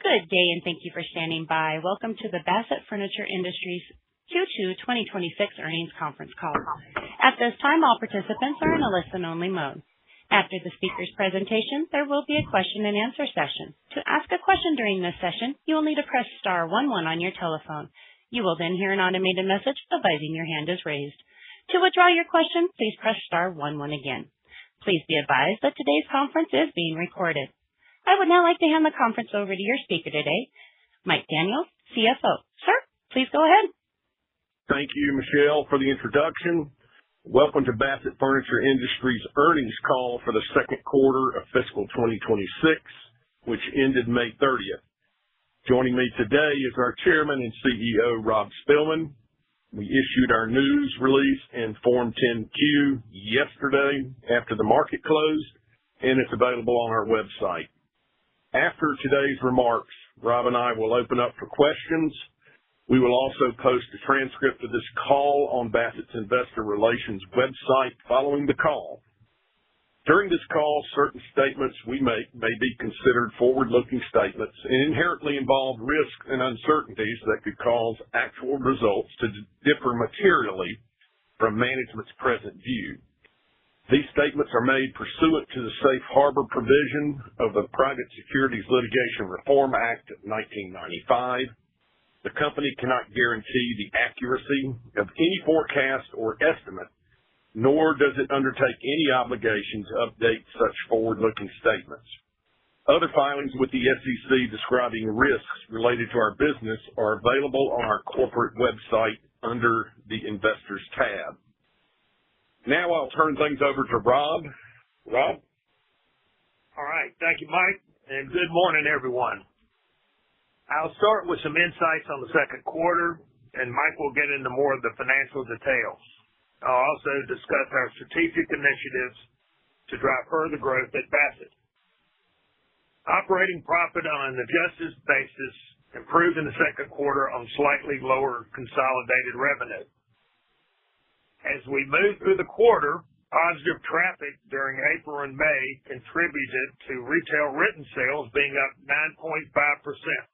Good day, and thank you for standing by. Welcome to the Bassett Furniture Industries Q2 2026 earnings conference call. At this time, all participants are in a listen-only mode. After the speaker's presentation, there will be a question-and-answer session. To ask a question during this session, you will need to press star 11 on your telephone. You will then hear an automated message advising your hand is raised. To withdraw your question, please press star 11 again. Please be advised that today's conference is being recorded. I would now like to hand the conference over to your speaker today, Mike Daniels, CFO. Sir, please go ahead. Thank you, Michelle, for the introduction. Welcome to Bassett Furniture Industries earnings call for the second quarter of fiscal 2026, which ended May 30th. Joining me today is our Chairman and CEO, Rob Spillman. We issued our news release in Form 10-Q yesterday after the market closed, and it's available on our website. After today's remarks, Rob and I will open up for questions. We will also post a transcript of this call on Bassett's Investor Relations website following the call. During this call, certain statements we make may be considered forward-looking statements and inherently involve risks and uncertainties that could cause actual results to differ materially from management's present view. These statements are made pursuant to the safe harbor provision of the Private Securities Litigation Reform Act of 1995. The company cannot guarantee the accuracy of any forecast or estimate, nor does it undertake any obligation to update such forward-looking statements. Other filings with the SEC describing risks related to our business are available on our corporate website under the Investors tab. Now I'll turn things over to Rob. Rob? All right. Thank you, Mike, and good morning, everyone. I'll start with some insights on the second quarter, and Mike will get into more of the financial details. I'll also discuss our strategic initiatives to drive further growth at Bassett. Operating profit on an adjusted basis improved in the second quarter on slightly lower consolidated revenue. As we moved through the quarter, positive traffic during April and May contributed to retail written sales being up 9.5%.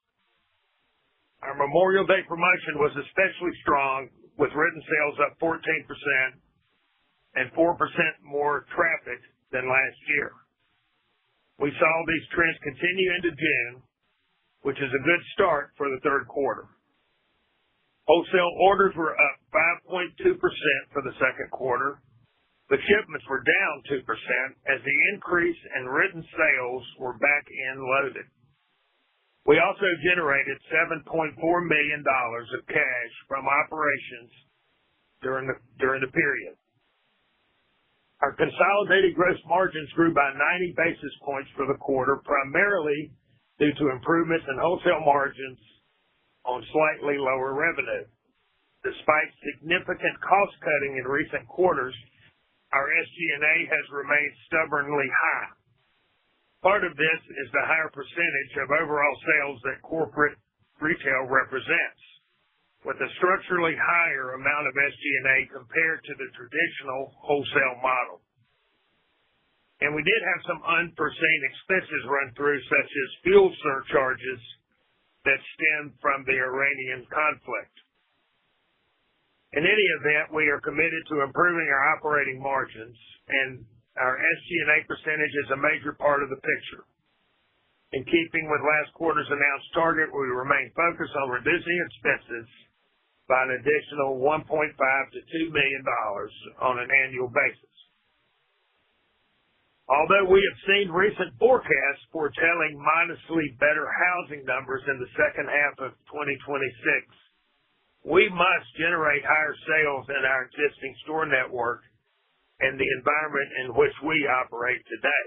Our Memorial Day promotion was especially strong, with written sales up 14% and 4% more traffic than last year. We saw these trends continue into June, which is a good start for the third quarter. Wholesale orders were up 5.2% for the second quarter, but shipments were down 2% as the increase in written sales were back-end loaded. We also generated $7.4 million of cash from operations during the period. Our consolidated gross margins grew by 90 basis points for the quarter, primarily due to improvements in wholesale margins on slightly lower revenue. Despite significant cost-cutting in recent quarters, our SG&A has remained stubbornly high. Part of this is the higher percentage of overall sales that corporate retail represents, with a structurally higher amount of SG&A compared to the traditional wholesale model. And we did have some unforeseen expenses run through, such as fuel surcharges that stem from the Iranian conflict. In any event, we are committed to improving our operating margins, and our SG&A percentage is a major part of the picture. In keeping with last quarter's announced target, we remain focused on reducing expenses by an additional $1.5 to $2 million on an annual basis. Although we have seen recent forecasts foretelling modestly better housing numbers in the second half of 2026, we must generate higher sales in our existing store network and the environment in which we operate today.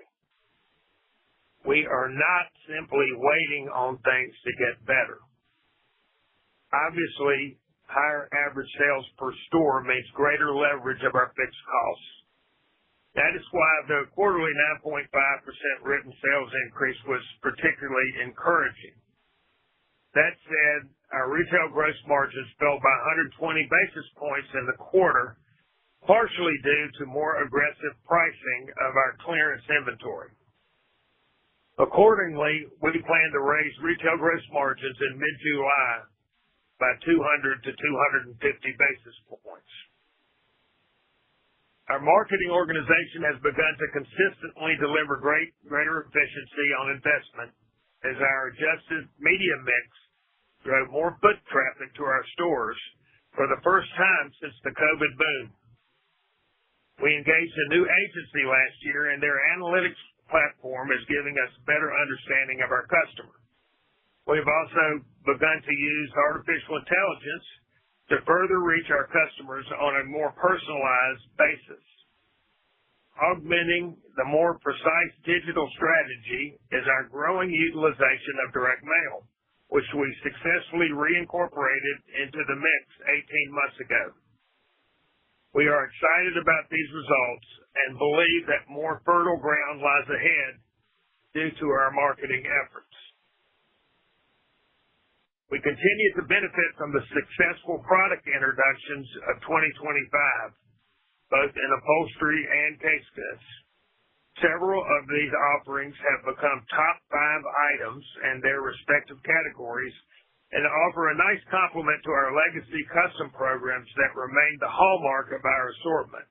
We are not simply waiting on things to get better. Obviously, higher average sales per store means greater leverage of our fixed costs. That is why the quarterly 9.5% written sales increase was particularly encouraging. That said, our retail gross margins fell by 120 basis points in the quarter, partially due to more aggressive pricing of our clearance inventory. Accordingly, we plan to raise retail gross margins in mid-July by 200 to 250 basis points. Our marketing organization has begun to consistently deliver greater efficiency on investment as our adjusted media mix drove more foot traffic to our stores for the first time since the COVID boom. We engaged a new agency last year, and their analytics platform is giving us a better understanding of our customer. We've also begun to use artificial intelligence to further reach our customers on a more personalized basis. Augmenting the more precise digital strategy is our growing utilization of direct mail, which we successfully reincorporated into the mix 18 months ago. We are excited about these results and believe that more fertile ground lies ahead due to our marketing efforts. We continue to benefit from the successful product introductions of 2025, both in upholstery and case goods. Several of these offerings have become top 5 items in their respective categories and offer a nice complement to our legacy custom programs that remain the hallmark of our assortment.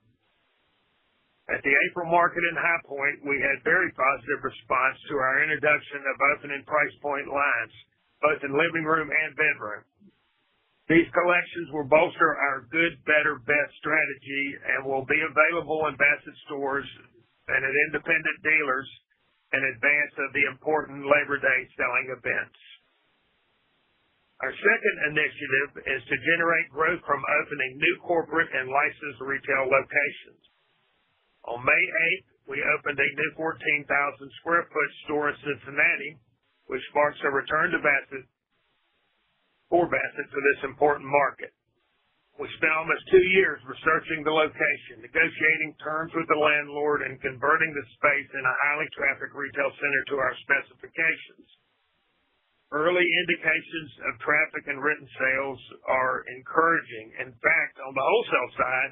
At the April market in High Point, we had very positive response to our introduction of opening price point lines, both in living room and bedroom. These collections will bolster our good, better, best strategy and will be available in Bassett stores and at independent dealers in advance of the important Labor Day selling events. Our second initiative is to generate growth from opening new corporate and licensed retail locations. On May 8th, we opened a new 14,000 square foot store in Cincinnati, which marks a return to Bassett for this important market. We spent almost 2 years researching the location, negotiating terms with the landlord, and converting the space in a highly trafficked retail center to our specifications. Early indications of traffic and written sales are encouraging. In fact, on the wholesale side,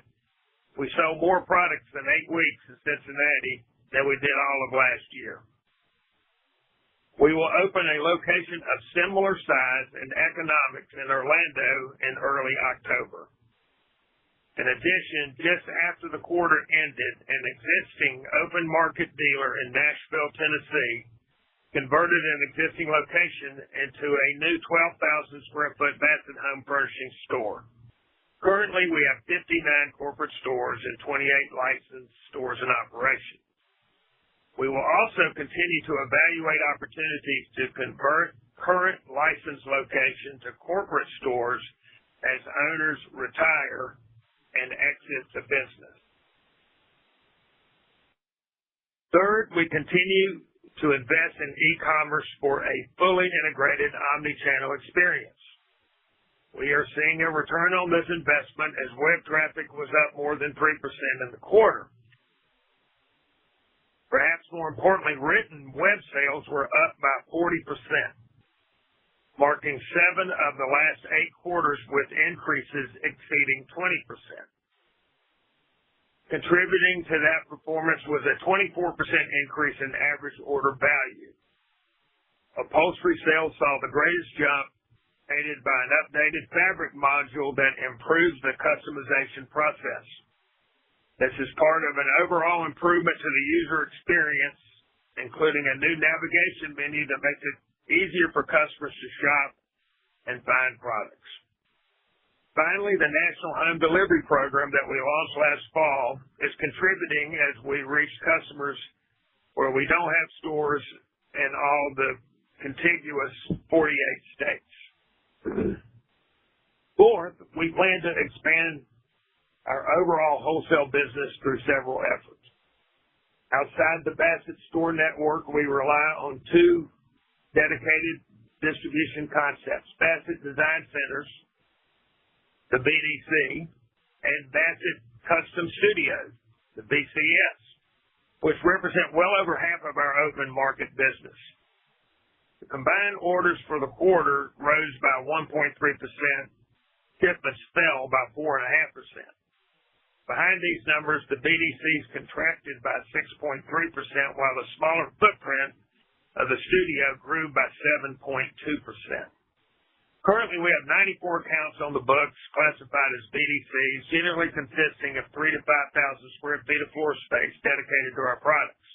we sold more products in 8 weeks in Cincinnati than we did all of last year. We will open a location of similar size and economics in Orlando in early October. In addition, just after the quarter ended, an existing open market dealer in Nashville, Tennessee, converted an existing location into a new 12,000 square foot Bassett Home Furnishings store. Currently, we have 59 corporate stores and 28 licensed stores in operation. We will also continue to evaluate opportunities to convert current licensed locations to corporate stores as owners retire and exit the business. Third, we continue to invest in e-commerce for a fully integrated omni-channel experience. We are seeing a return on this investment as web traffic was up more than 3% in the quarter. Perhaps more importantly, written web sales were up by 40%, marking 7 of the last 8 quarters with increases exceeding 20%. Contributing to that performance was a 24% increase in average order value. Upholstery sales saw the greatest jump, aided by an updated fabric module that improves the customization process. This is part of an overall improvement to the user experience, including a new navigation menu that makes it easier for customers to shop and find products. Finally, the National Home Delivery Program that we launched last fall is contributing as we reach customers where we don't have stores in all the contiguous 48 states. Fourth, we plan to expand our overall wholesale business through several efforts. Outside the Bassett store network, we rely on 2 dedicated distribution concepts, Bassett Design Centers, the BDC, and Bassett Custom Studios, the BCS, which represent well over half of our open market business. The combined orders for the quarter rose by 1.3%. Shipments fell by 4.5%. Behind these numbers, the BDCs contracted by 6.3%, while the smaller footprint of the studio grew by 7.2%. Currently, we have 94 accounts on the books classified as BDCs, generally consisting of 3,000 to 5,000 square feet of floor space dedicated to our products.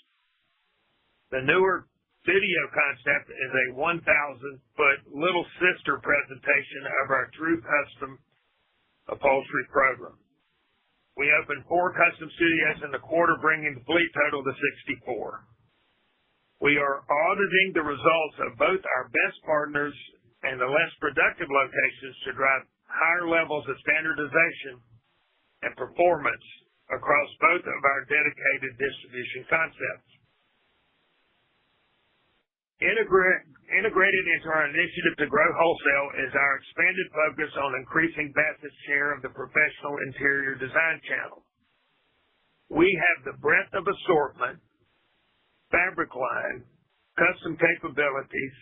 The newer studio concept is a 1,000-foot little sister presentation of our true custom upholstery program. We opened 4 custom studios in the quarter, bringing the fleet total to 64. We are auditing the results of both our best partners and the less productive locations to drive higher levels of standardization and performance across both of our dedicated distribution concepts. Integrated into our initiative to grow wholesale is our expanded focus on increasing Bassett's share of the professional interior design channel. We have the breadth of assortment, fabric line, custom capabilities,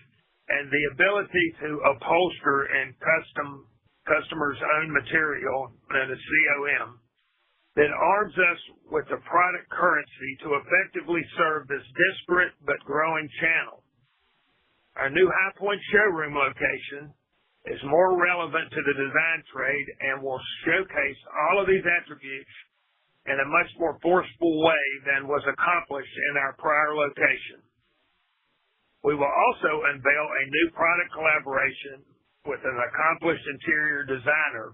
and the ability to upholster in customers' own material, known as COM, that arms us with the product currency to effectively serve this disparate but growing channel. Our new High Point showroom location is more relevant to the design trade and will showcase all of these attributes in a much more forceful way than was accomplished in our prior location. We will also unveil a new product collaboration with an accomplished interior designer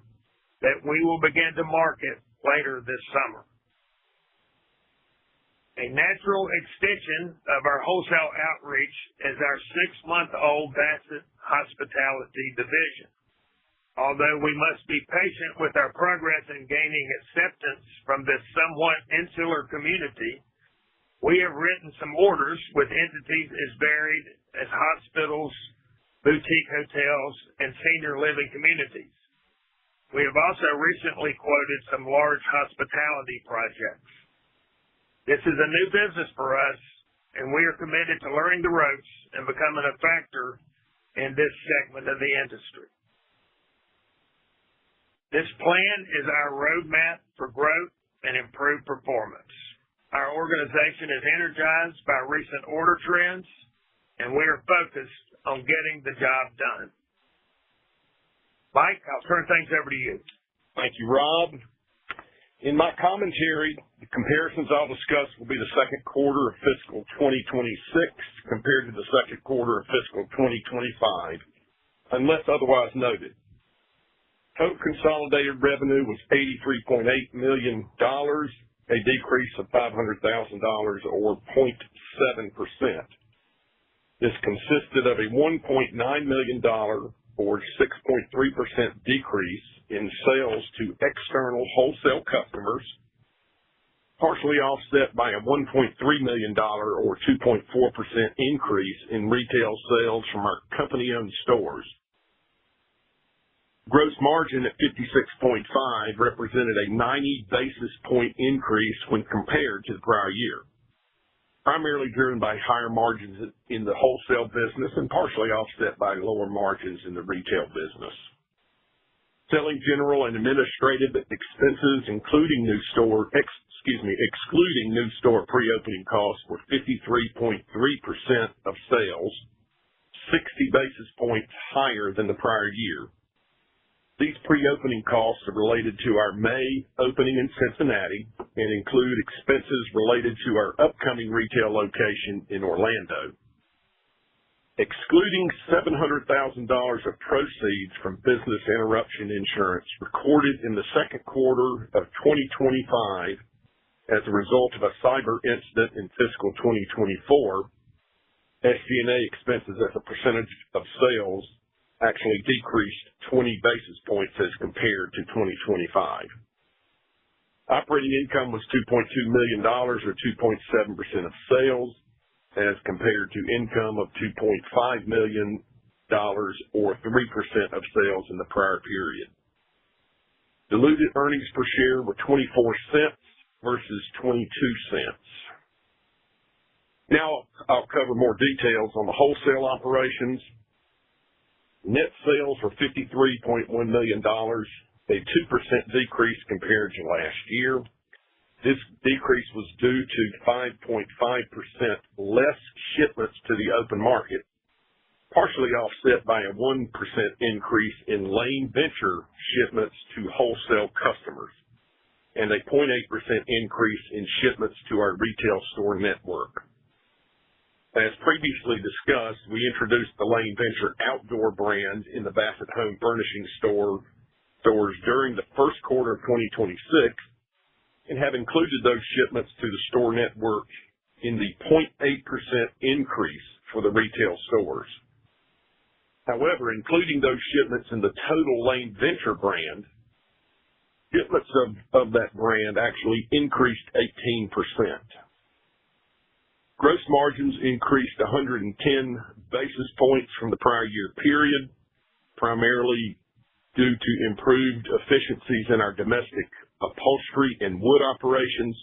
that we will begin to market later this summer. A natural extension of our wholesale outreach is our 6-month-old Bassett Hospitality division. Although we must be patient with our progress in gaining acceptance from this somewhat insular community, we have written some orders with entities as varied as hospitals, boutique hotels, and senior living communities. We have also recently quoted some large hospitality projects. This is a new business for us, and we are committed to learning the ropes and becoming a factor in this segment of the industry. This plan is our roadmap for growth and improved performance. Our organization is energized by recent order trends, and we are focused on getting the job done. Mike, I'll turn things over to you. Thank you, Rob. In my commentary, the comparisons I'll discuss will be the second quarter of fiscal 2026 compared to the second quarter of fiscal 2025, unless otherwise noted. Total consolidated revenue was $83.8 million, a decrease of $500,000 or 0.7%. This consisted of a $1.9 million or 6.3% decrease in sales to external wholesale customers, partially offset by a $1.3 million or 2.4% increase in retail sales from our company-owned stores. Gross margin at 56.5 represented a 90 basis point increase when compared to the prior year, primarily driven by higher margins in the wholesale business and partially offset by lower margins in the retail business. Selling, general, and administrative expenses, excluding new store pre-opening costs, were 53.3% of sales, 60 basis points higher than the prior year. These pre-opening costs are related to our May opening in Cincinnati and include expenses related to our upcoming retail location in Orlando. Excluding $700,000 of proceeds from business interruption insurance recorded in the second quarter of 2025 as a result of a cyber incident in fiscal 2024, SG&A expenses as a percentage of sales actually decreased 20 basis points as compared to 2025. Operating income was $2.2 million or 2.7% of sales as compared to income of $2.5 million or 3% of sales in the prior period. Diluted earnings per share were 24 cents versus 22 cents. Now I'll cover more details on the wholesale operations. Net sales were $53.1 million, a 2% decrease compared to last year. This decrease was due to 5.5% less shipments to the open market, partially offset by a 1% increase in lane venture shipments to wholesale customers and a 0.8% increase in shipments to our retail store network. As previously discussed, we introduced the Lane Venture outdoor brand in the Bassett Home Furnishing stores during the first quarter of 2026 and have included those shipments to the store network in the 0.8% increase for the retail stores. However, including those shipments in the total Lane Venture brand, shipments of that brand actually increased 18%. Gross margins increased 110 basis points from the prior year period, primarily due to improved efficiencies in our domestic upholstery and wood operations,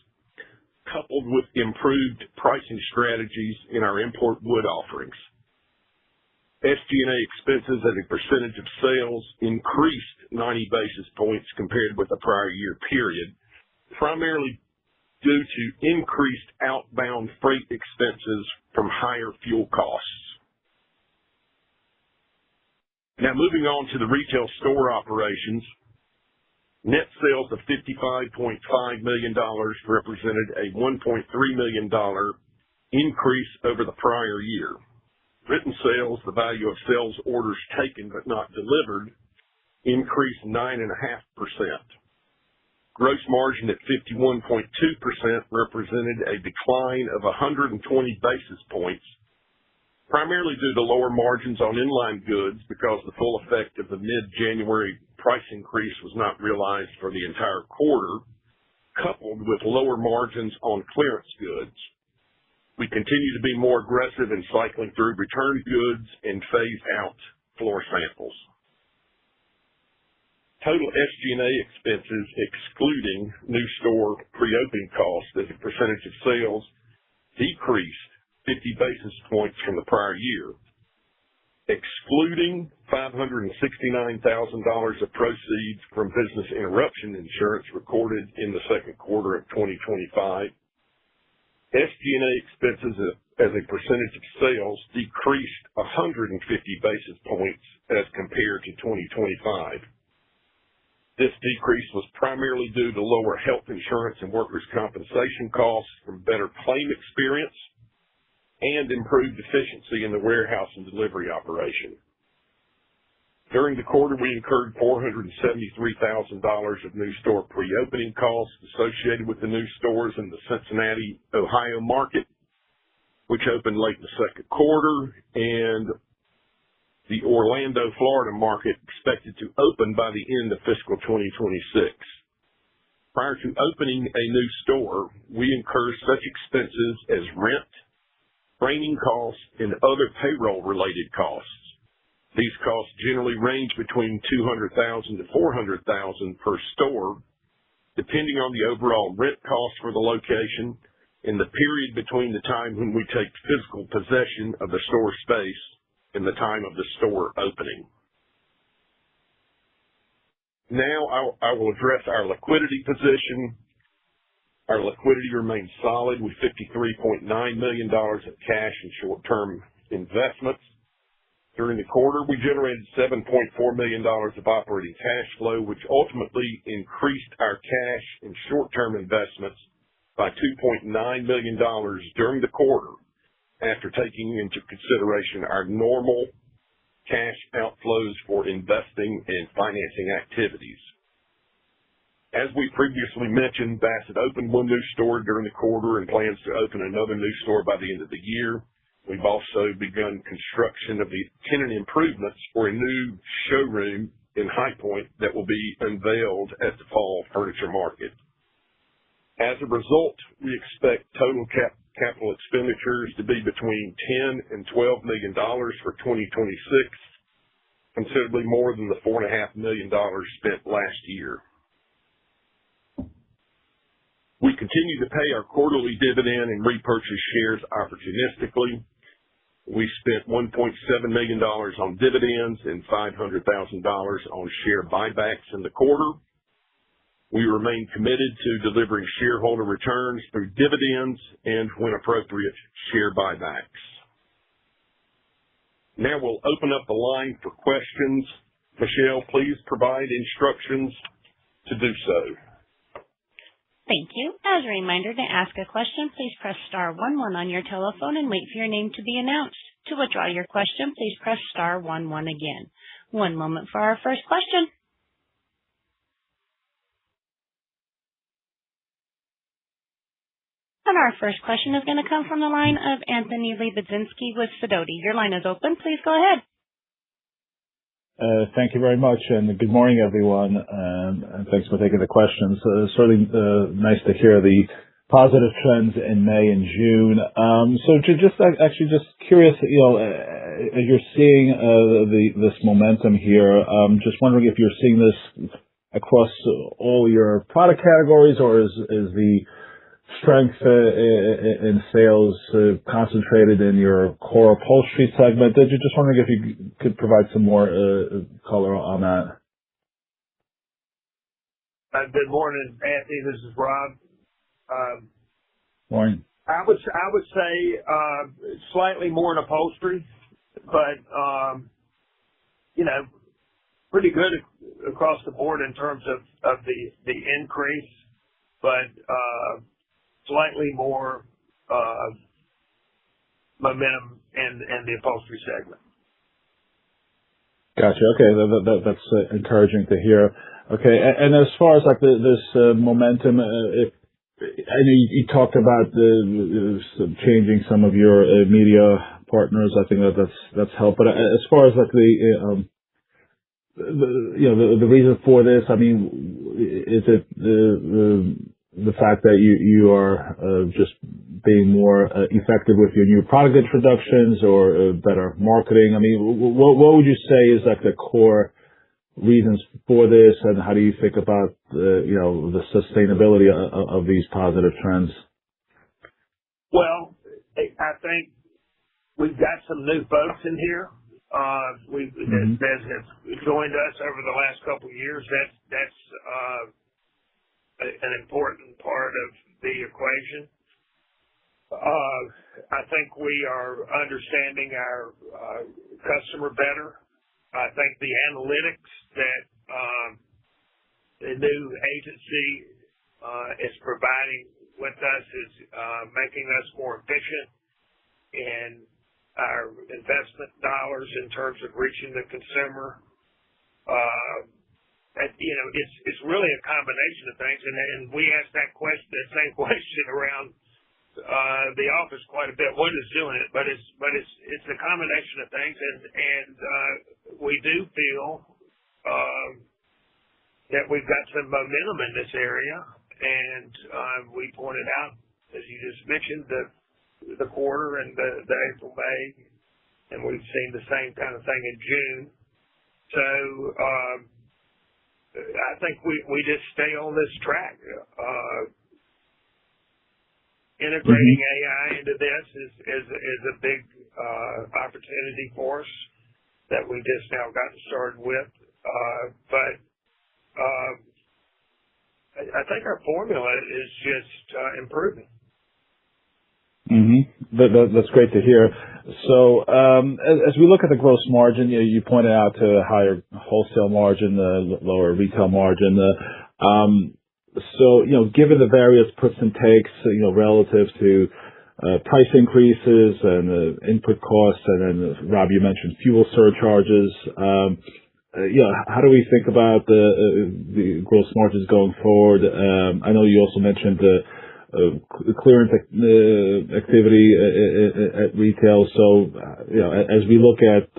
coupled with improved pricing strategies in our import wood offerings. SG&A expenses as a percentage of sales increased 90 basis points compared with the prior year period, primarily due to increased outbound freight expenses from higher fuel costs. Now moving on to the retail store operations, net sales of $55.5 million represented a $1.3 million increase over the prior year. Written sales, the value of sales orders taken but not delivered, increased 9.5%. Gross margin at 51.2% represented a decline of 120 basis points, primarily due to lower margins on inline goods because the full effect of the mid-January price increase was not realized for the entire quarter, coupled with lower margins on clearance goods. We continue to be more aggressive in cycling through returned goods and phase out floor samples. Total SG&A expenses, excluding new store pre-opening costs as a percentage of sales, decreased 50 basis points from the prior year. Excluding $569,000 of proceeds from business interruption insurance recorded in the second quarter of 2025, SG&A expenses as a percentage of sales decreased 150 basis points as compared to 2025. This decrease was primarily due to lower health insurance and workers' compensation costs from better claim experience and improved efficiency in the warehouse and delivery operation. During the quarter, we incurred $473,000 of new store pre-opening costs associated with the new stores in the Cincinnati, Ohio market, which opened late in the second quarter, and the Orlando, Florida market expected to open by the end of fiscal 2026. Prior to opening a new store, we incur such expenses as rent, training costs, and other payroll-related costs. These costs generally range between $200,000 to $400,000 per store, depending on the overall rent cost for the location and the period between the time when we take physical possession of the store space and the time of the store opening. Now I will address our liquidity position. Our liquidity remains solid with $53.9 million of cash and short-term investments. During the quarter, we generated $7.4 million of operating cash flow, which ultimately increased our cash and short-term investments by $2.9 million during the quarter, after taking into consideration our normal cash outflows for investing and financing activities. As we previously mentioned, Bassett opened one new store during the quarter and plans to open another new store by the end of the year. We've also begun construction of the tenant improvements for a new showroom in High Point that will be unveiled at the fall furniture market. As a result, we expect total capital expenditures to be between $10 and $12 million for 2026, considerably more than the $4.5 million spent last year. We continue to pay our quarterly dividend and repurchase shares opportunistically. We spent $1.7 million on dividends and $500,000 on share buybacks in the quarter. We remain committed to delivering shareholder returns through dividends and, when appropriate, share buybacks. Now we'll open up the line for questions. Michelle, please provide instructions to do so. Thank you. As a reminder, to ask a question, please press star 11 on your telephone and wait for your name to be announced. To withdraw your question, please press star 11 again. One moment for our first question. And our first question is going to come from the line of Anthony Lebiedzinski with Sidoti. Your line is open. Please go ahead. Thank you very much, and good morning, everyone, and thanks for taking the questions. Certainly nice to hear the positive trends in May and June. So just curious, as you're seeing this momentum here, just wondering if you're seeing this across all your product categories, or is the strength in sales concentrated in your core upholstery segment? Just wondering if you could provide some more color on that. Good morning, Anthony. This is Rob. Morning. I would say slightly more in upholstery, but pretty good across the board in terms of the increase, but slightly more momentum in the upholstery segment. Gotcha. Okay, that's encouraging to hear. Okay, and as far as like this momentum, I know you talked about changing some of your media partners. I think that's helped. But as far as like the reason for this, I mean, is it the fact that you are just being more effective with your new product introductions, or better marketing? I mean, what would you say is like the core reasons for this, and how do you think about the sustainability of these positive trends? Well, I think we've got some new folks in here. That have joined us over the last couple of years. That's an important part of the equation. I think we are understanding our customer better. I think the analytics that the new agency is providing with us is making us more efficient in our investment dollars in terms of reaching the consumer. It's really a combination of things, and we ask that same question around the office quite a bit. What is doing it? But it's a combination of things, and we do feel that we've got some momentum in this area, and we pointed out, as you just mentioned, the quarter and the April, May, and we've seen the same kind of thing in June. So I think we just stay on this track. Integrating AI into this is a big opportunity for us that we just now gotten started with. But I think our formula is just improving. That's great to hear. So as we look at the gross margin, you pointed out to higher wholesale margin, the lower retail margin. So given the various puts and takes, relative to price increases and input costs, and then Rob, you mentioned fuel surcharges. How do we think about the gross margins going forward? I know you also mentioned the clearance activity at retail. So as we look at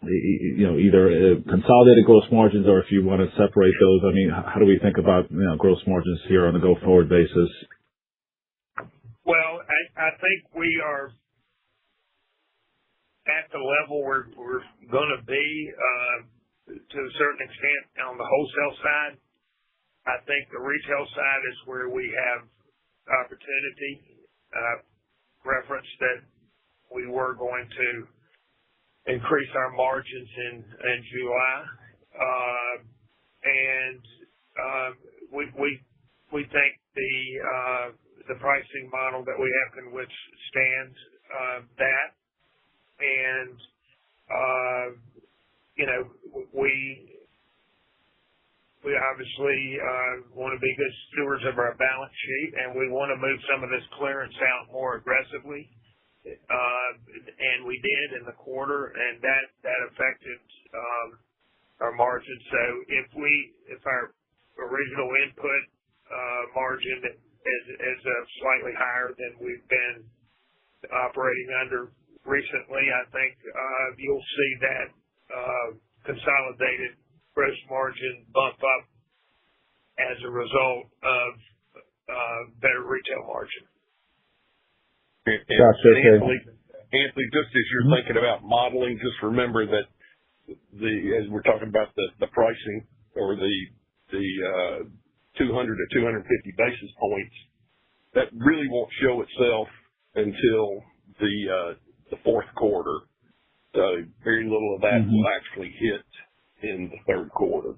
either consolidated gross margins, or if you want to separate those, I mean, how do we think about gross margins here on a go forward basis? Well, I think we are at the level we're going to be to a certain extent on the wholesale side. I think the retail side is where we have opportunity. Reference that we were going to increase our margins in July, and we think the pricing model that we have can withstand that, and we obviously want to be good stewards of our balance sheet, and we want to move some of this clearance out more aggressively. And we did in the quarter, and that affected our margin. So if our original input margin is slightly higher than we've been operating under recently, I think you'll see that consolidated gross margin bump up as a result of better retail margin. Gotcha. Anthony, just as you're thinking about modeling, just remember that as we're talking about the pricing or the 200 to 250 basis points, that really won't show itself until the fourth quarter. So very little of that will actually hit in the third quarter.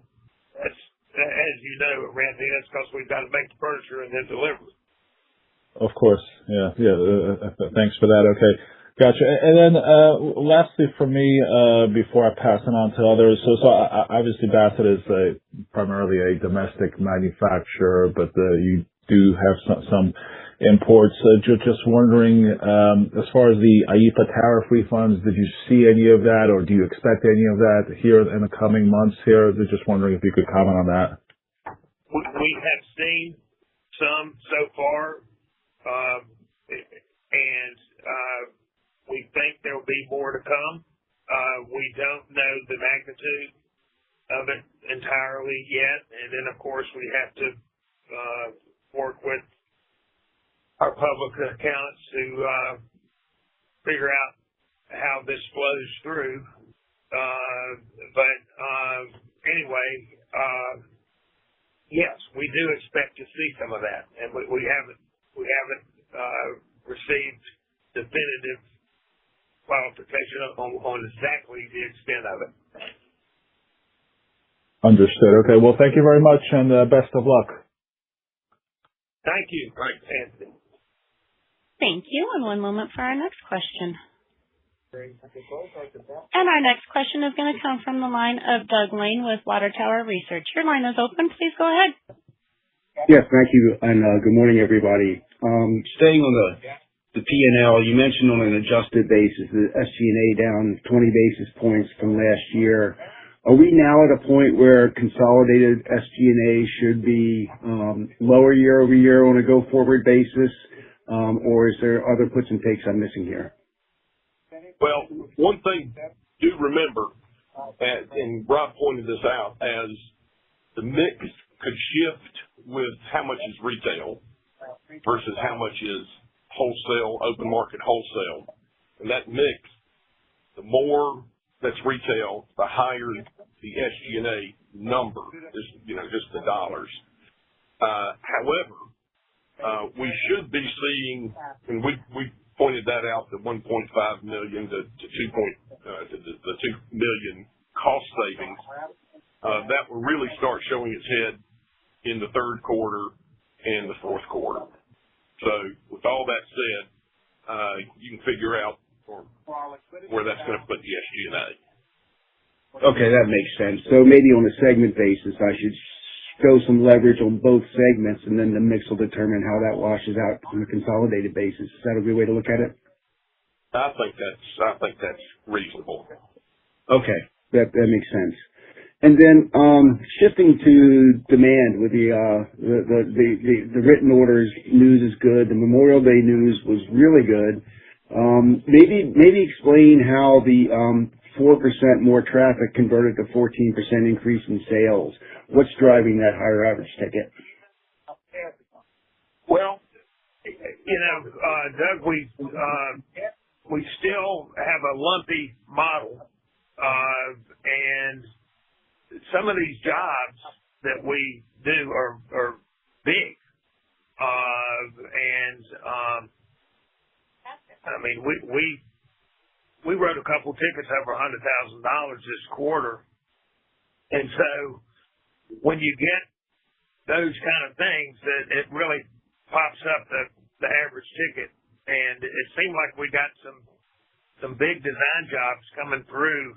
That's, as you know, Randy, that's because we've got to make the furniture and then deliver it. Of course. Yeah. Thanks for that. Okay. Gotcha. And then, lastly for me, before I pass it on to others, so obviously Bassett is primarily a domestic manufacturer, but you do have some imports. Just wondering, as far as the IEEPA tariff refunds, did you see any of that, or do you expect any of that here in the coming months here? Just wondering if you could comment on that. We have seen some so far, and we think there will be more to come. We don't know the magnitude of it entirely yet, and then of course we have to work with our public accountants to figure out how this flows through. But anyway, yes, we do expect to see some of that, and we haven't received definitive qualification on exactly the extent of it. Understood. Okay. Well, thank you very much, and best of luck. Thank you. Thanks, Anthony. Thank you. And one moment for our next question. And our next question is going to come from the line of Doug Lane with Water Tower Research. Your line is open. Please go ahead. Yes, thank you, and good morning, everybody. Staying on the P&L, you mentioned on an adjusted basis, the SG&A down 20 basis points from last year. Are we now at a point where consolidated SG&A should be lower year over year on a go-forward basis, or is there other puts and takes I'm missing here? Well, one thing do remember, and Rob pointed this out, as the mix could shift with how much is retail versus how much is wholesale, open market wholesale. And that mix, the more that's retail, the higher the SG&A number, just the dollars. However, we should be seeing, and we pointed that out, the $1.5 million to the $2 million cost savings, that will really start showing its head in the third quarter and the fourth quarter. So with all that said, you can figure out where that's going to put the SG&A. Okay, that makes sense. So maybe on a segment basis, I should show some leverage on both segments, and then the mix will determine how that washes out on a consolidated basis. Is that a good way to look at it? I think that's reasonable. Okay, that makes sense. And then shifting to demand with the written orders news is good. The Memorial Day news was really good. Maybe explain how the 4% more traffic converted to 14% increase in sales. What's driving that higher average ticket? Well, Doug, we still have a lumpy model, and some of these jobs that we do are big, and I mean we wrote a couple tickets over $100,000 this quarter, and so when you get those kind of things that it really pops up the average ticket. And it seemed like we got some big design jobs coming through,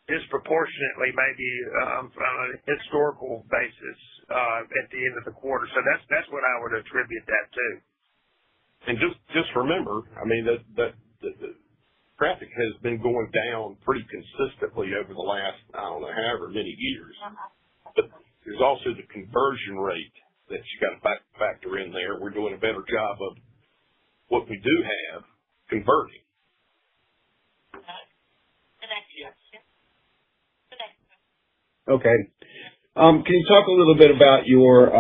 disproportionately maybe on a historical basis at the end of the quarter. So that's what I would attribute that to. And just remember, I mean, the traffic has been going down pretty consistently over the last, I don't know, however many years. But there's also the conversion rate that you got to factor in there. We're doing a better job of what we do have converting. Okay. Can you talk a little bit about your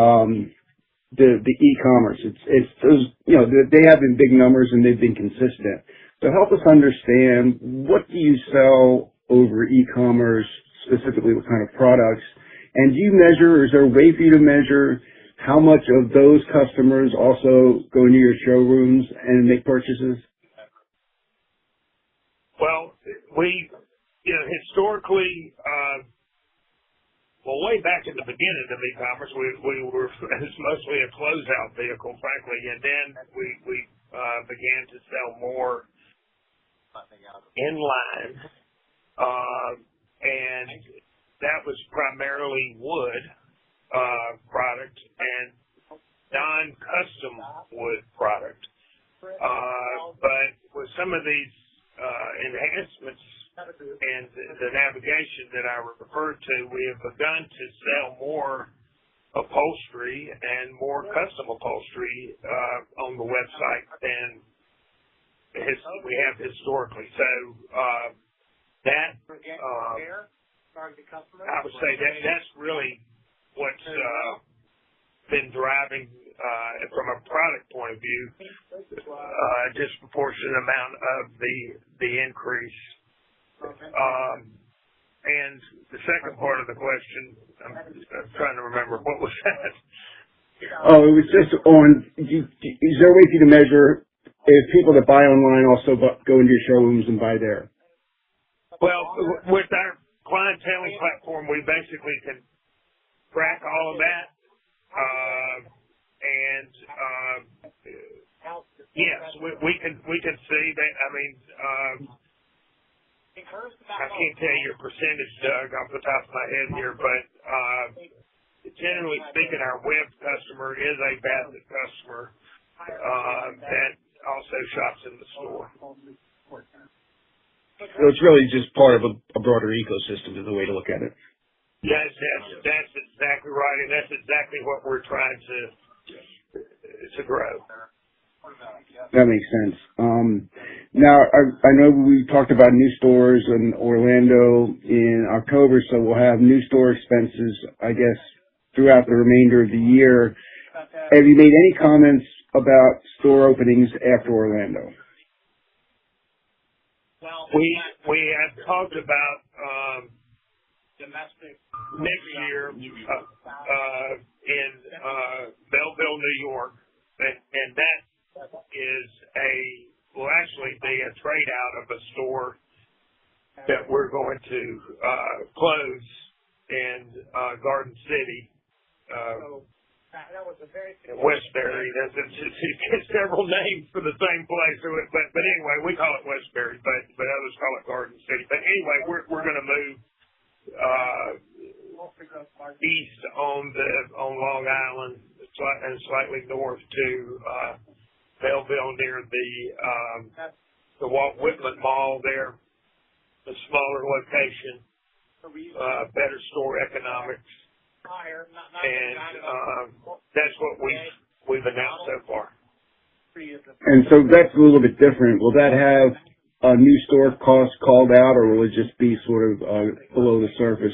the e-commerce? It's those, you know, they have been big numbers and they've been consistent. So help us understand, what do you sell over e-commerce, specifically what kind of products? And do you measure, or is there a way for you to measure how much of those customers also go into your showrooms and make purchases? Well, we, historically, way back in the beginning of e-commerce, we were mostly a closeout vehicle, frankly, and then we began to sell more in line, and that was primarily wood product and non-custom wood product. But with some of these enhancements and the navigation that I referred to, we have begun to sell more upholstery and more custom upholstery on the website than we have historically. So that I would say that's really what's been driving, from a product point of view, a disproportionate amount of the increase. And the second part of the question, I'm trying to remember, what was that? Oh, it was just on, is there a way for you to measure if people that buy online also go into your showrooms and buy there? Well, with our clienteling platform, we basically can track all of that. And yes, we can see that. I mean, I can't tell you your percentage, Doug, off the top of my head here, but generally speaking, our web customer is a Bassett customer that also shops in the store. So it's really just part of a broader ecosystem, is the way to look at it. Yes, that's exactly right, and that's exactly what we're trying to grow. That makes sense. Now, I know we talked about new stores in Orlando in October, so we'll have new store expenses, I guess, throughout the remainder of the year. Have you made any comments about store openings after Orlando? We have talked about next year in Belleville, New York, and that will actually be a trade out of a store that we're going to close in Garden City, in Westbury. There's several names for the same place, but anyway, we call it Westbury, but others call it Garden City. But anyway, we're going to move east on Long Island and slightly north to Belleville, near the Walt Whitman Mall there, a smaller location, better store economics, and that's what we've announced so far. And so that's a little bit different. Will that have a new store cost called out, or will it just be sort of below the surface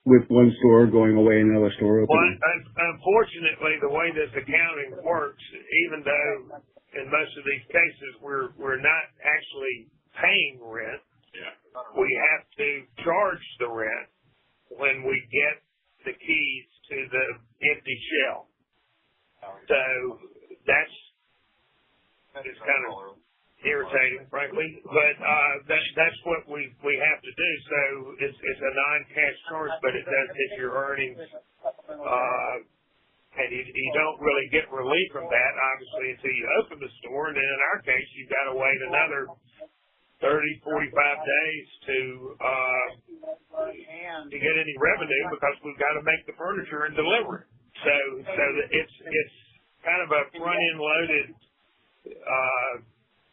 with one store going away and another store opening? Well, unfortunately, the way this accounting works, even though in most of these cases we're not actually paying rent, we have to charge the rent when we get the keys to the empty shell. So that's kind of irritating, frankly, but that's what we have to do. So it's a non-cash charge, but it does hit your earnings And you don't really get relief from that, obviously, until you open the store. And then in our case, you've got to wait another 30, 45 days to get any revenue because we've got to make the furniture and deliver it. So it's kind of a front-end loaded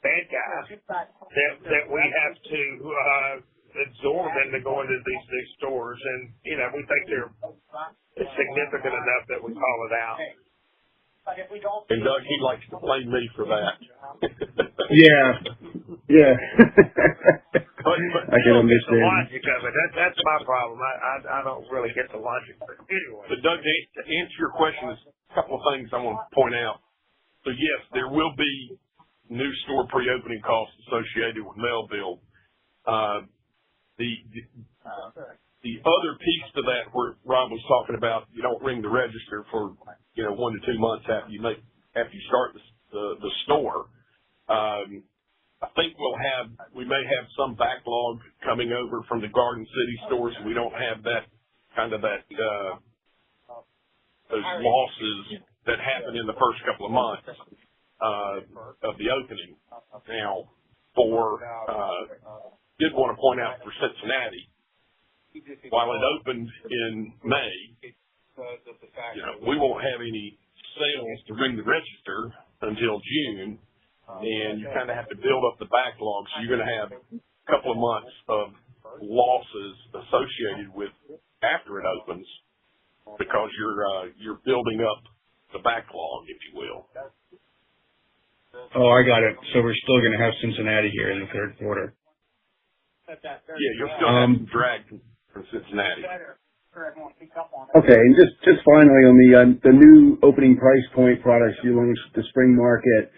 bad guy that we have to absorb into going to these big stores. And, we think they're significant enough that we call it out. And Doug, he likes to blame me for that. Yeah. I can understand the logic of it. That's my problem. I don't really get the logic. But anyway. But Doug, to answer your question, there's a couple of things I want to point out. So yes, there will be new store pre-opening costs associated with mail build. The other piece to that, where Rob was talking about, you don't ring the register for 1 to 2 months after you start the store. I think we may have some backlog coming over from the Garden City stores. We don't have those losses that happen in the first couple of months of the opening. Now, did want to point out for Cincinnati, while it opened in May, we won't have any sales to ring the register until June, and you kind of have to build up the backlog. So you're going to have a couple of months of losses associated with after it opens because you're building up the backlog, if you will. Oh, I got it. So we're still going to have Cincinnati here in the third quarter. Yeah, you'll still have some drag from Cincinnati. Okay, and just finally on the new opening price point products you launched at the spring market,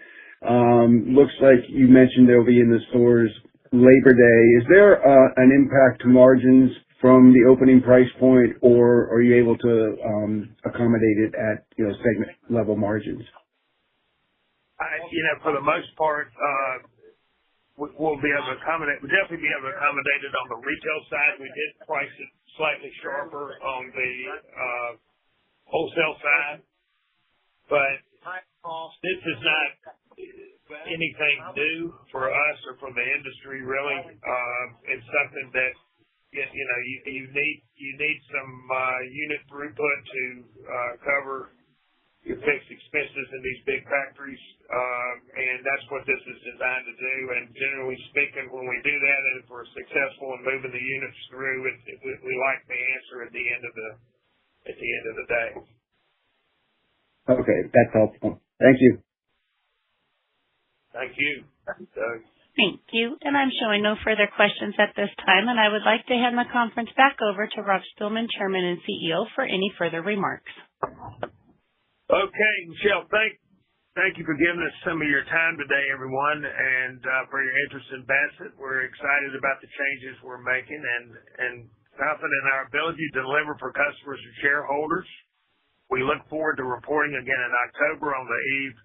looks like you mentioned they'll be in the stores Labor Day. Is there an impact to margins from the opening price point, or are you able to accommodate it at segment level margins? For the most part, we'll be able to accommodate. We'll definitely be able to accommodate it on the retail side. We did price it slightly sharper on the wholesale side, but this is not anything new for us or for the industry, really. It's something that you need some unit throughput to cover your fixed expenses in these big factories, and that's what this is designed to do. And generally speaking, when we do that, and if we're successful in moving the units through, we like the answer at the end of the day. Okay, that's helpful. Thank you. Thank you, Doug. Thank you. And I'm showing no further questions at this time, and I would like to hand the conference back over to Rob Spilman, Chairman and CEO, for any further remarks. Okay, Michelle, thank you for giving us some of your time today, everyone, and for your interest in Bassett. We're excited about the changes we're making and confident in our ability to deliver for customers and shareholders. We look forward to reporting again in October on the eve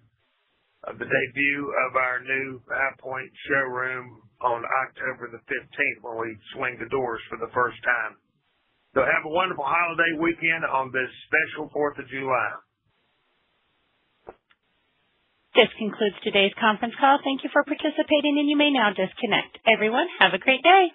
of the debut of our new High Point showroom on October the 15th, when we swing the doors for the first time. So have a wonderful holiday weekend on this special 4th of July. This concludes today's conference call. Thank you for participating, and you may now disconnect. Everyone, have a great day.